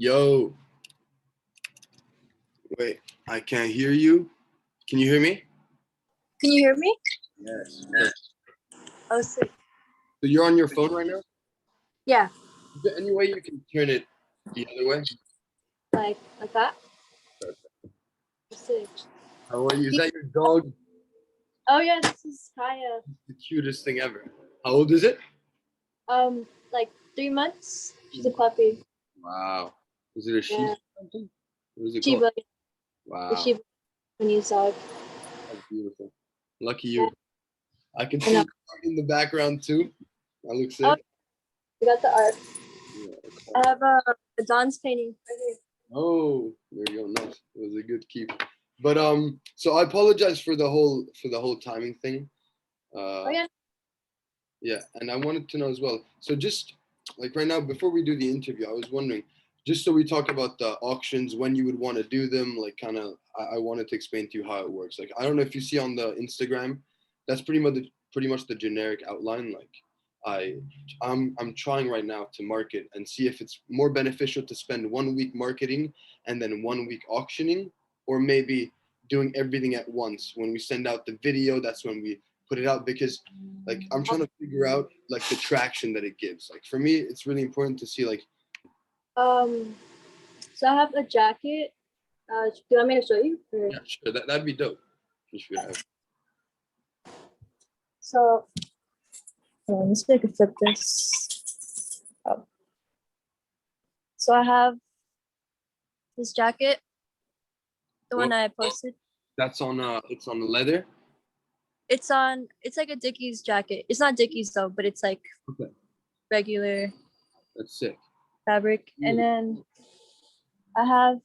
Yo, wait, I can't hear you. Can you hear me? Can you hear me? Yes. Oh, sick. So you're on your phone right now? Yeah, Is there any way you can turn it the other way? like that. Sick. How are you? Is that your dog? Oh yeah, this is Kaya. The cutest thing ever. How old is it? Like 3 months. She's a puppy. Wow. Is it a sheep Yeah. or something? What is it called? Shiba. The Wow. Shiba Japanese dog. That's beautiful. Lucky Yeah. you. I can I see know. you in the background too. That looks Oh, sick. we got the art. Yeah. I have a Don's painting right here. Oh, there you go. Nice. It was a good keep. But so I apologize for the whole timing thing. Oh yeah. Yeah, and I wanted to know as well. So just like right now, before we do the interview, I was wondering, just so we talk about the auctions, when you would want to do them, like kind of, I wanted to explain to you how it works. Like I don't know if you see on the Instagram, that's pretty much the generic outline. Like I'm trying right now to market and see if it's more beneficial to spend 1 week marketing and then 1 week auctioning, or maybe doing everything at once. When we send out the video, that's when we put it out, because like I'm trying to figure out like the traction that it gives. Like for me, it's really important to see like. So I have a jacket. Do you want me to show you? Yeah, sure, that'd be dope. You should have. So let's make a flip this. Oh. So I have this jacket, the one I posted. That's on it's on the leather. It's like a Dickies jacket. It's not Dickies though, but it's like Okay. regular That's sick. fabric. And then I have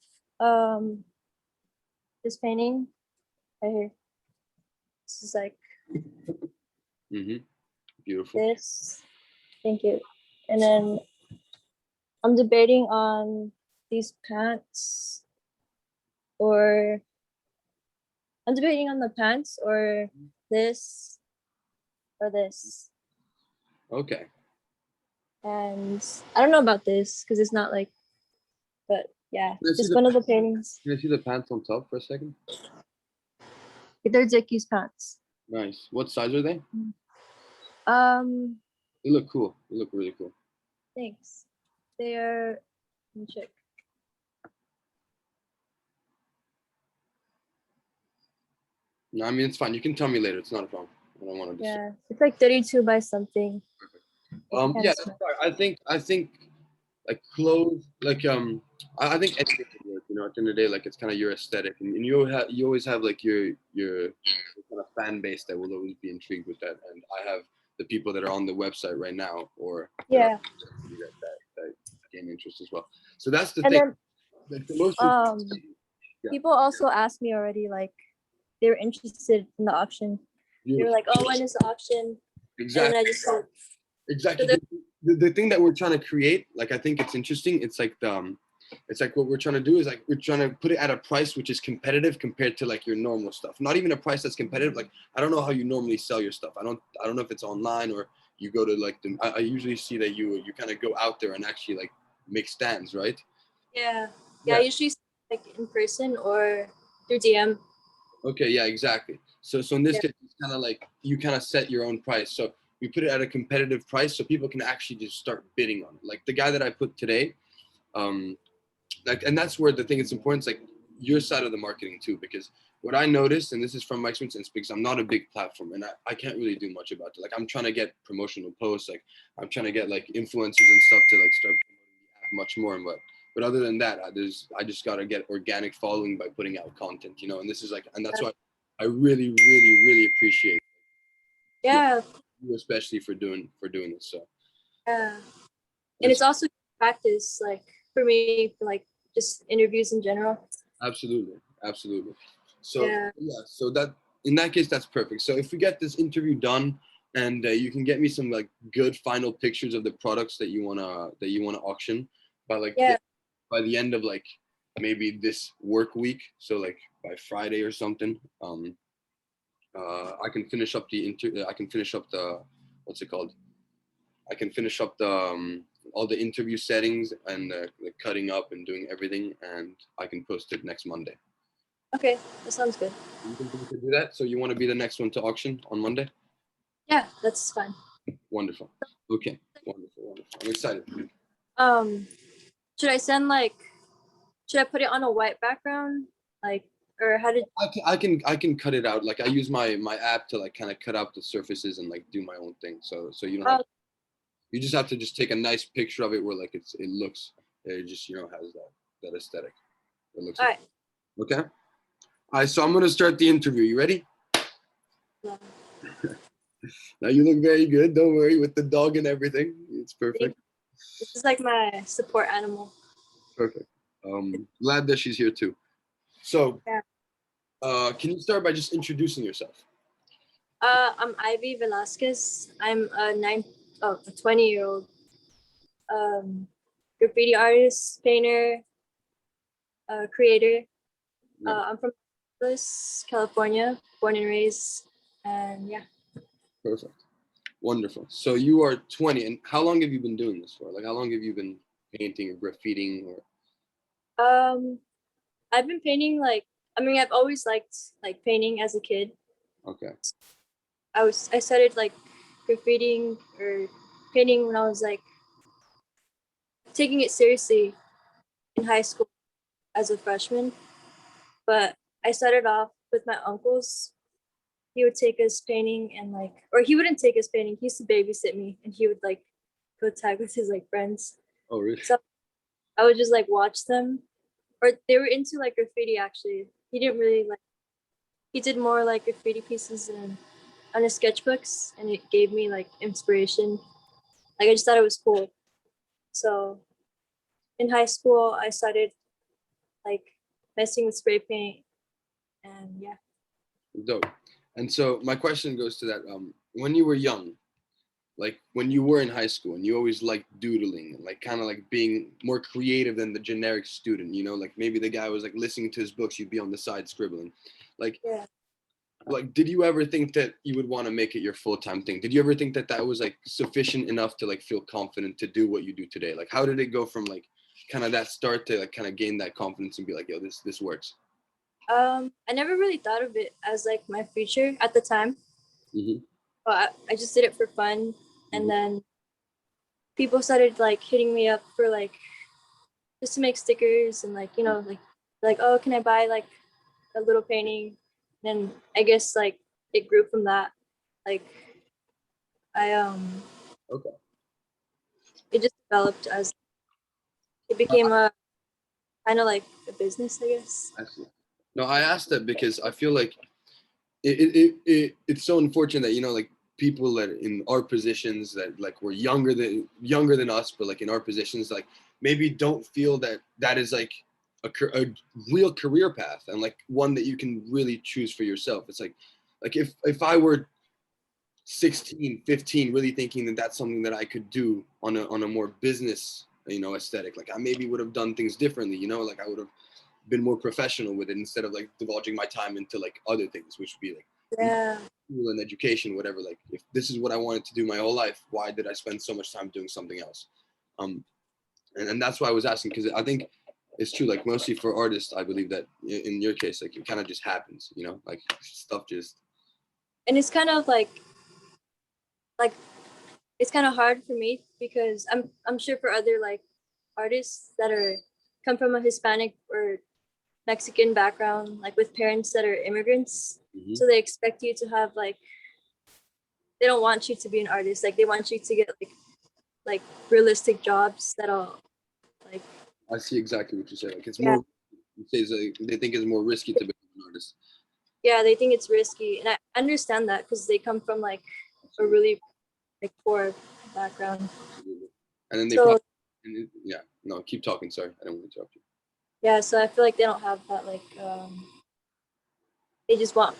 this painting right here. This is like Beautiful. this. Thank you. And then I'm debating on these pants, or I'm debating on the pants or this or this. Okay. And I don't know about this because it's not like, but yeah, just one of the paintings. Can I see the pants on top for a second? They're Dickies pants. Nice. What size are they? They look cool. They look really cool. Thanks. They're, let me check. No, I mean it's fine. You can tell me later. It's not a problem. I don't want to. Yeah, it's like 32 by something. Yeah, I think like clothes, like I think anything can work. You know, at the end of the day, like it's kind of your aesthetic, and you always have like your kind of fan base that will always be intrigued with that. And I have the people that are on the website right now, or yeah, that gain interest as well. So that's the and thing. Then, like the most. People also asked me already, like they were interested in the auction. They were like, "Oh, when is the auction?" Exactly. And then I just said, exactly. So the thing that we're trying to create, like I think it's interesting. It's like it's like what we're trying to do is like we're trying to put it at a price which is competitive compared to like your normal stuff. Not even a price that's competitive. Like I don't know how you normally sell your stuff. I don't know if it's online or you go to like I usually see that you kind of go out there and actually like make stands, right? Yeah. I usually like in person or through DM. Okay, yeah, exactly. So in this case, it's kind of like you kind of set your own price. So we put it at a competitive price so people can actually just start bidding on it. Like the guy that I put today, like, and that's where the thing is important. It's like your side of the marketing too, because what I noticed, and this is from my experience, because I'm not a big platform and I can't really do much about it. Like I'm trying to get promotional posts, like I'm trying to get like influencers and stuff to like start promoting the app much more. But other than that, I just gotta get organic following by putting out content, you know. And this is like, and that's why I really, really, really appreciate you, especially for doing this. So and it's also practice, like for me, for like just interviews in general. Absolutely. So so that in that case, that's perfect. So if we get this interview done, and you can get me some like good final pictures of the products that you wanna auction by like by the end of like maybe this work week. So like by Friday or something. I can finish up the what's it called? I can finish up all the interview settings and the cutting up and doing everything, and I can post it next Monday. Okay, that sounds good. You think we could do that? So you want to be the next one to auction on Monday? Yeah, that's fine. Wonderful. Okay. Wonderful. I'm excited. Should I send should I put it on a white background? Or how did I can cut it out. Like I use my app to like kind of cut out the surfaces and like do my own thing. So you don't have, you just have to just take a nice picture of it where like it looks, it just, has that aesthetic. It looks all right. Okay. All right, so I'm gonna start the interview. You ready? Yeah. Now you look very good. Don't worry, with the dog and everything. It's perfect. This is like my support animal. Perfect. Glad that she's here too. So, yeah. Can you start by just introducing yourself? I'm Ivy Velasquez. I'm a 20-year-old graffiti artist, painter, creator. I'm from California, born and raised, and yeah. Perfect. Wonderful. So you are 20, and how long have you been doing this for? Like, how long have you been painting or graffitiing or? I've been painting I've always liked painting as a kid. Okay. I started graffitiing or painting when I was taking it seriously in high school as a freshman. But I started off with my uncles. He would take us painting and or he wouldn't take us painting. He used to babysit me, and he would go tag with his friends. Oh, really? So I would just watch them, or they were into graffiti actually. He didn't really he did more graffiti pieces on his sketchbooks, and it gave me inspiration. I just thought it was cool. So in high school, I started messing with spray paint, and yeah. Dope. And so my question goes to that. When you were young, like when you were in high school and you always liked doodling and kind of being more creative than the generic student, like maybe the guy was listening to his books, you'd be on the side scribbling. Yeah. Did you ever think that you would want to make it your full-time thing? Did you ever think that was sufficient enough to feel confident to do what you do today? How did it go from kind of that start to kind of gain that confidence and be yo, this works? I never really thought of it as my future at the time. Mm-hmm. But I just did it for fun, and then people started hitting me up for just to make stickers and oh, can I buy a little painting? And I guess it grew from that. Okay. It just developed as it became a kind of a business, I guess. I see. No, I asked that because I feel like it's so unfortunate that people that in our positions that were younger than us, but in our positions maybe don't feel that is a real career path and one that you can really choose for yourself. It's if I were 16, 15, really thinking that that's something that I could do on a more business aesthetic, I maybe would have done things differently, I would have been more professional with it instead of divulging my time into other things, which would be yeah, school and education, whatever. If this is what I wanted to do my whole life, why did I spend so much time doing something else? And that's why I was asking, because I think it's true, mostly for artists, I believe that in your case, it kind of just happens, stuff just. And it's kind of it's kind of hard for me because I'm sure for other artists that come from a Hispanic or Mexican background, with parents that are immigrants, so they expect you to have they don't want you to be an artist, they want you to get realistic jobs that'll I see exactly what you say. It's more. They think it's more risky to become an artist. Yeah, they think it's risky, and I understand that because they come from a really poor background. And then they no, keep talking. Sorry, I don't want to interrupt you. Yeah, so I feel they don't have that they just want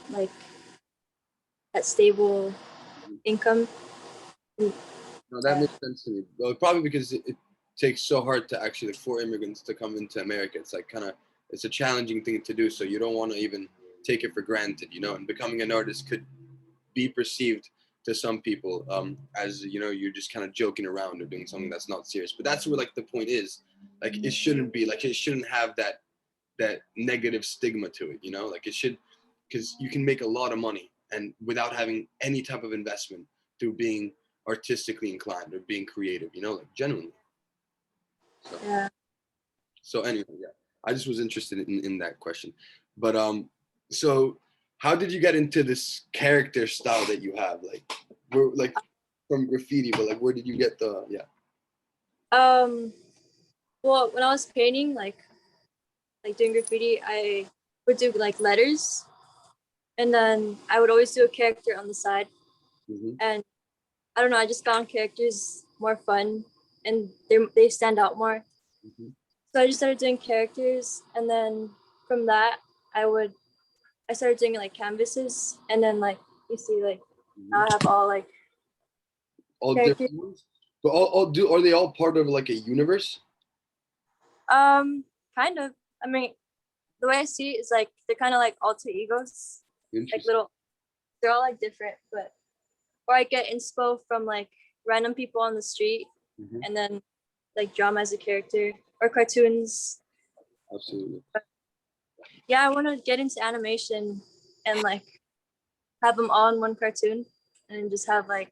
that stable income. No, that makes sense to me. Well, probably because it takes so hard to actually for immigrants to come into America. It's it's a challenging thing to do. So you don't want to even take it for granted, and becoming an artist could be perceived to some people, as you know, you're just kind of joking around or doing something that's not serious. But that's where like the point is, like it shouldn't be like, it shouldn't have that negative stigma to it, you know, like it should, because you can make a lot of money and without having any type of investment through being artistically inclined or being creative, you know, like genuinely. So, Yeah. so anyway, yeah, I just was interested in that question. But so how did you get into this character style that you have? Like from graffiti, but like where did you get the Well, when I was painting, like doing graffiti, I would do like letters, and then I would always do a character on the side. Mm-hmm. And I don't know, I just found characters more fun, and they stand out more. Mm-hmm. So I just started doing characters, and then from that, I started doing like canvases, and then like you see, like now I have all like All characters. different ones? But all do are they all part of like a universe? Kind of. I mean, the way I see it is like they're kind of like alter egos, like Interesting. little. They're all like different, but or I get inspo from like random people on the street, Mm-hmm. and then like draw 'em as a character or cartoons. Absolutely. Yeah, I want to get into animation and like have them all in one cartoon, and just have like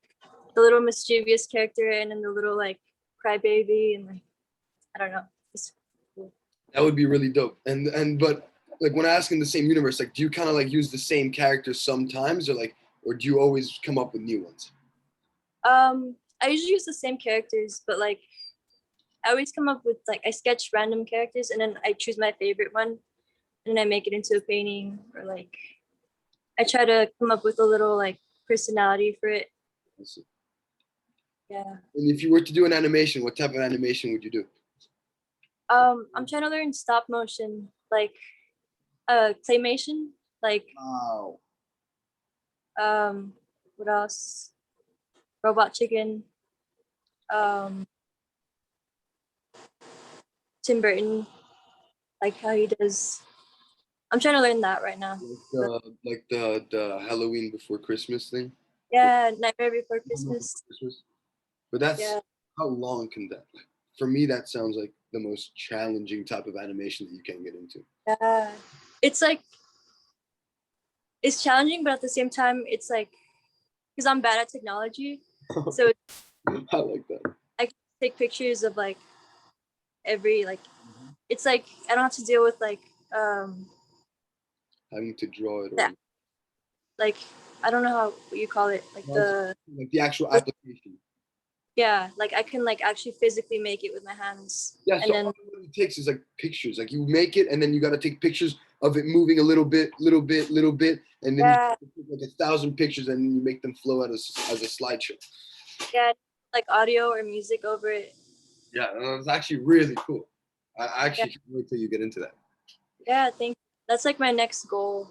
the little mischievous character and then the little like crybaby and like I don't know. It's cool. That would be really dope. And but like when I ask in the same universe, like do you kind of like use the same characters sometimes, or do you always come up with new ones? I usually use the same characters, but like I always come up with like I sketch random characters and then I choose my favorite one and then I make it into a painting or like I try to come up with a little like personality for it. I see. Yeah. And if you were to do an animation, what type of animation would you do? I'm trying to learn stop motion, like claymation, like Wow. um what else? Robot chicken, um Tim Burton, like how he does. I'm trying to learn that right now. Like the Halloween before Christmas thing. Yeah, Nightmare Before Before Christmas. Christmas. But that's Yeah. how long can that? Like, for me, that sounds like the most challenging type of animation that you can get into. Yeah. It's like it's challenging, but at the same time, it's like because I'm bad at technology, so I like that. I can take pictures of like every like it's like I don't have to deal with like Having to draw it or that like I don't know how what you call it like like the actual application. yeah like I can like actually physically make it with my hands Yeah, and so then all it really takes is like pictures. Like you make it, and then you got to take pictures of it moving a little bit, and then yeah you take like 1,000 pictures, and you make them flow as a slideshow. yeah like audio or music over it. Yeah, and it's actually really cool. I Yeah, actually can't wait till you get into that. yeah, I think that's like my next goal.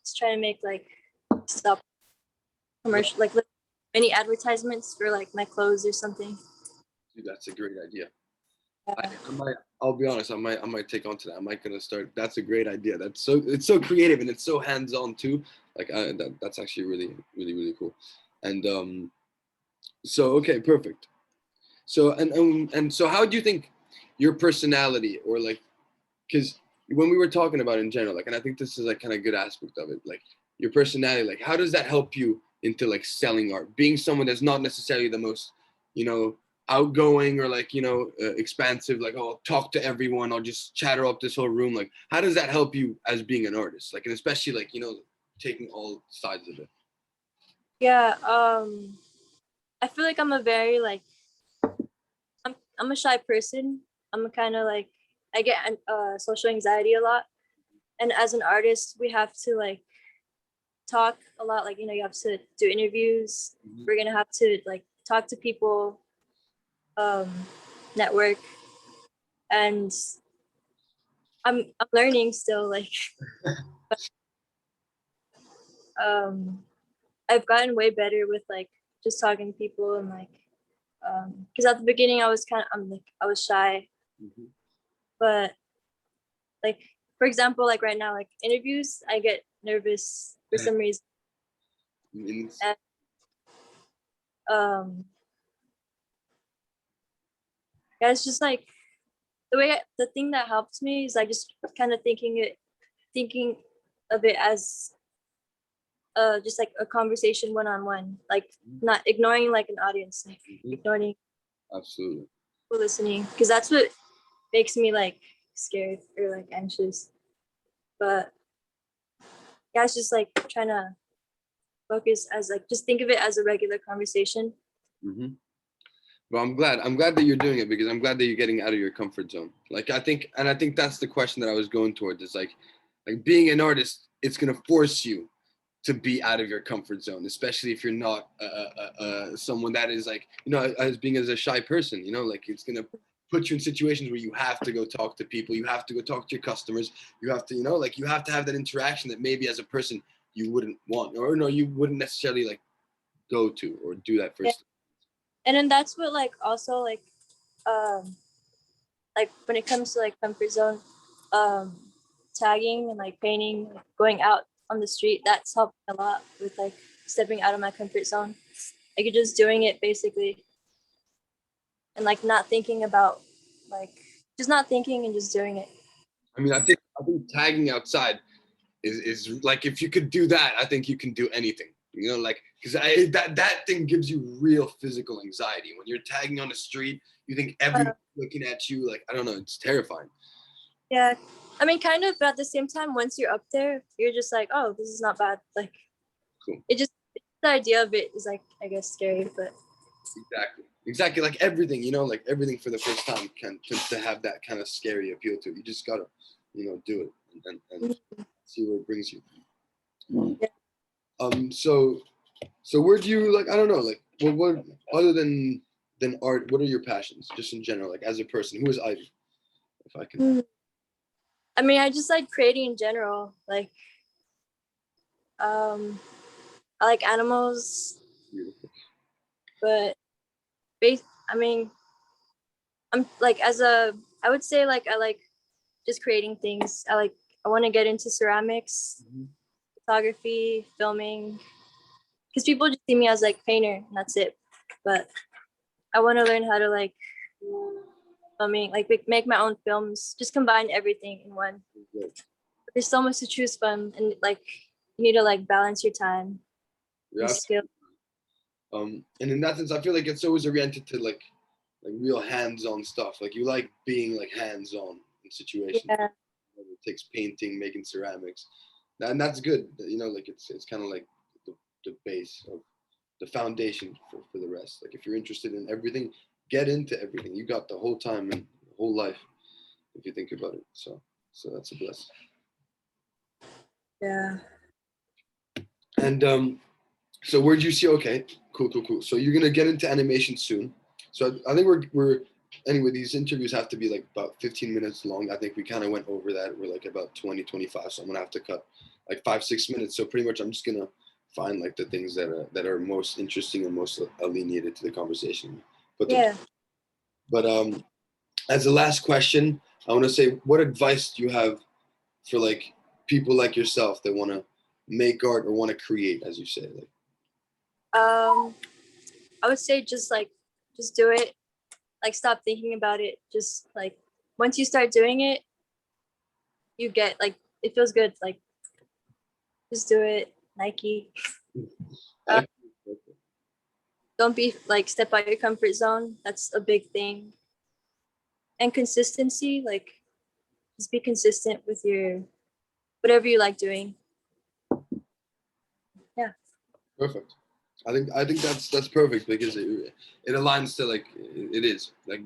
Is try to make like stuff commercial like many advertisements for like my clothes or something. Dude, that's a great idea. Yeah. I might. I'll be honest. I might take on to that. I might gonna start. That's a great idea. It's so creative and it's so hands on too. Like that's actually really cool. And so okay, perfect. So and so how do you think your personality or like because when we were talking about in general, like, and I think this is like kind of good aspect of it, like your personality, like how does that help you into like selling art, being someone that's not necessarily the most, you know, outgoing or like, you know, expansive, like, oh, I'll talk to everyone, I'll just chatter up this whole room. Like, how does that help you as being an artist? Like, and especially like, you know, taking all sides of it. Yeah, I feel like I'm a very like I'm a shy person. I'm a kind of like I get social anxiety a lot, and as an artist, we have to like talk a lot. Like you have to do interviews. Mhm. We're gonna have to like talk to people, um, network, and I'm learning still. Like um, I've gotten way better with like just talking to people and like because at the beginning I was I was shy, Mhm. but like for example like right now like interviews I get nervous for some reason And and Yeah, it's just like the thing that helps me is like just kind of thinking of it as just like a conversation one-on-one, like not ignoring like an audience, like Mhm. ignoring Absolutely. people listening, because that's what makes me like scared or like anxious. But yeah, it's just like trying to focus as like just think of it as a regular conversation. Hmm. Well, I'm glad that you're doing it, because I'm glad that you're getting out of your comfort zone. Like I think that's the question that I was going towards. Is like being an artist, it's gonna force you to be out of your comfort zone, especially if you're not someone that is like, you know, as being as a shy person, you know, like it's gonna put you in situations where you have to go talk to people, you have to go talk to your customers, you have to, you know, like you have to have that interaction that maybe as a person you wouldn't want, or no, you wouldn't necessarily like go to or do that Yeah. first. And then that's what like also um like when it comes to like comfort zone, um tagging and like painting, like going out on the street, that's helped a lot with like stepping out of my comfort zone. Like you're just doing it basically, and like not thinking about like just not thinking and just doing it. I mean, I think tagging outside is like, if you could do that, I think you can do anything. You know, like, because that thing gives you real physical anxiety when you're tagging on the street. You think everyone's looking at you. Like, I don't know, it's terrifying. Yeah, I mean kind of, but at the same time once you're up there you're just like, oh, this is not bad. Like Cool. it just, the idea of it is like, I guess, scary, but Exactly. Like everything, you know, like everything for the first time tends to have that kind of scary appeal to it. You just gotta, you know, do it and see where it brings you. yeah. So where do you like? I don't know, like what other than art? What are your passions, just in general, like as a person? Who is Ivy? If I can. I mean I just like creating in general, like um I like animals, Beautiful. but base I mean I'm like as a, I would say like I like just creating things. I want to get into ceramics, Mhm. photography, filming, because people just see me as like painter and that's it. But I want to learn how to like filming, like make my own films, just combine everything in one. There's so much to choose from, and like you need to like balance your time, your Yeah. skill. And in that sense, I feel like it's always oriented to like real hands-on stuff. Like you like being like hands-on in situations. Yeah, It takes painting, making ceramics, and that's good. You know, like it's kind of like the base of the foundation for the rest. Like if you're interested in everything, get into everything. You got the whole time and the whole life if you think about it. So that's a blessing. yeah. And so where do you see? Okay, cool. So you're gonna get into animation soon. So I think we're anyway. These interviews have to be like about 15 minutes long. I think we kind of went over that. We're like about 20, 25. So I'm gonna have to cut like 5, 6 minutes. So pretty much I'm just gonna find like the things that are most interesting and most alienated to the conversation. Put them. Yeah. But as the last question, I want to say, what advice do you have for like people like yourself that want to make art or want to create, as you say? Like, I would say just do it. Like stop thinking about it. Just like once you start doing it, you get like it feels good. Like just do it. Nike. Uh, I, don't be like step out your comfort zone. That's a big thing. And consistency, like just be consistent with your whatever you like doing. Yeah. perfect. I think that's perfect, because it aligns to like it is like,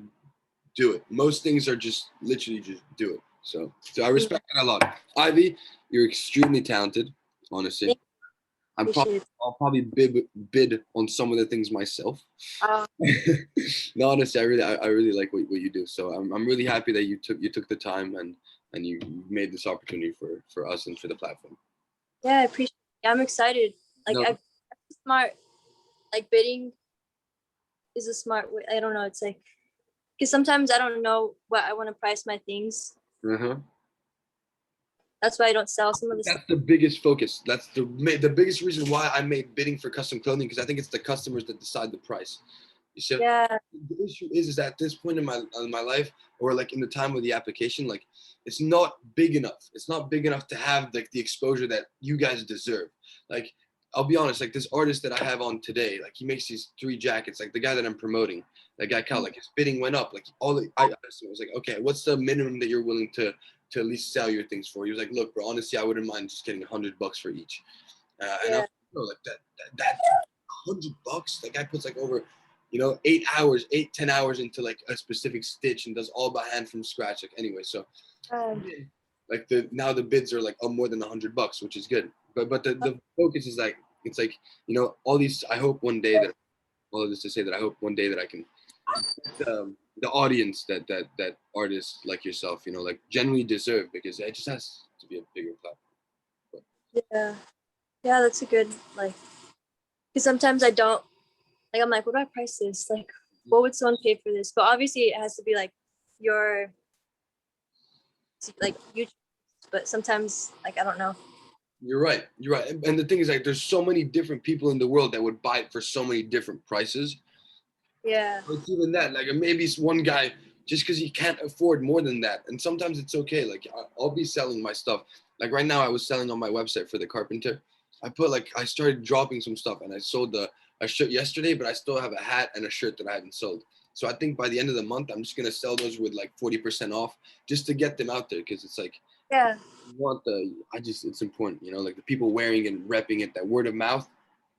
do it. Most things are just literally just do it. So I Yeah. respect that a lot. Ivy, you're extremely talented, honestly. Thank Appreciate it. I'll probably bid on some of the things myself. Um, No, honestly, I really like what you do. So I'm really happy that you took the time and you made this opportunity for us and for the platform. yeah, I appreciate it. I'm excited. Like No, I smart like bidding is a smart way. I don't know. It's like because sometimes I don't know what I want to price my things. uh-huh. That's why I don't sell some of the stuff. That's the biggest focus. That's the biggest reason why I made bidding for custom clothing, because I think it's the customers that decide the price. You see, Yeah, the issue is at this point in my life, or like in the time of the application, like it's not big enough. It's not big enough to have like the exposure that you guys deserve. Like I'll be honest, like this artist that I have on today, like he makes these 3 jackets. Like the guy that I'm promoting, that guy Cal, like his bidding went up. Like I asked him, I was like, okay, what's the minimum that you're willing to at least sell your things for? He was like, look, bro, honestly, I wouldn't mind just getting $100 for each. And I yeah, was like, no, like that $100. That guy puts like over, 8 hours, 10 hours into like a specific stitch and does all by hand from scratch. Like anyway, so um, like now the bids are like more than $100, which is good. But the focus is like it's like all these. I hope one day that all of this to say that I hope one day that I can the audience that artists like yourself like genuinely deserve, because it just has to be a bigger platform. yeah, yeah. That's a good like. Because sometimes I don't like. I'm like, what do I price this? Like, what would someone pay for this? But obviously, it has to be like your like YouTube. But sometimes, like, I don't know. You're right. You're right. And the thing is, like, there's so many different people in the world that would buy it for so many different prices. Yeah. It's even that, like, maybe it's one guy just because he can't afford more than that. And sometimes it's okay. Like, I'll be selling my stuff. Like right now, I was selling on my website for the carpenter. I started dropping some stuff, and I sold a shirt yesterday, but I still have a hat and a shirt that I haven't sold. So I think by the end of the month, I'm just gonna sell those with like 40% off, just to get them out there, because it's like Yeah. it's important, like the people wearing and repping it, that word of mouth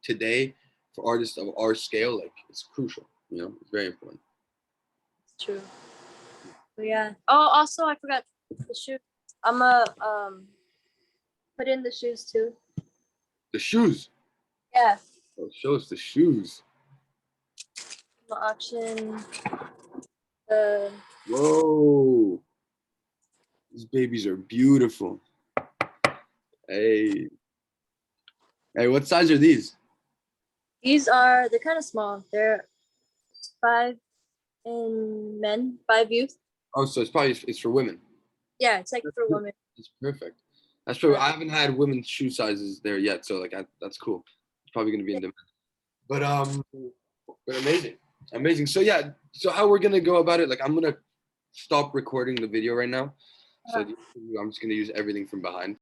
today for artists of our scale, like it's crucial, it's very important. It's true. But yeah. Oh, also I forgot the shoes. I'm a put in the shoes too. The shoes. Yeah. Oh, show us the shoes. The auction. Whoa. These babies are beautiful. Hey. Hey, what size are these? They're kind of small. They're 5 in men, 5 youth. Oh, so it's for women. Yeah, it's like for women. It's perfect. That's true. I haven't had women's shoe sizes there yet, so like that's cool. It's probably gonna be in demand. But amazing, amazing. So yeah, so how we're gonna go about it? Like I'm gonna stop recording the video right now. So I'm just gonna use everything from behind.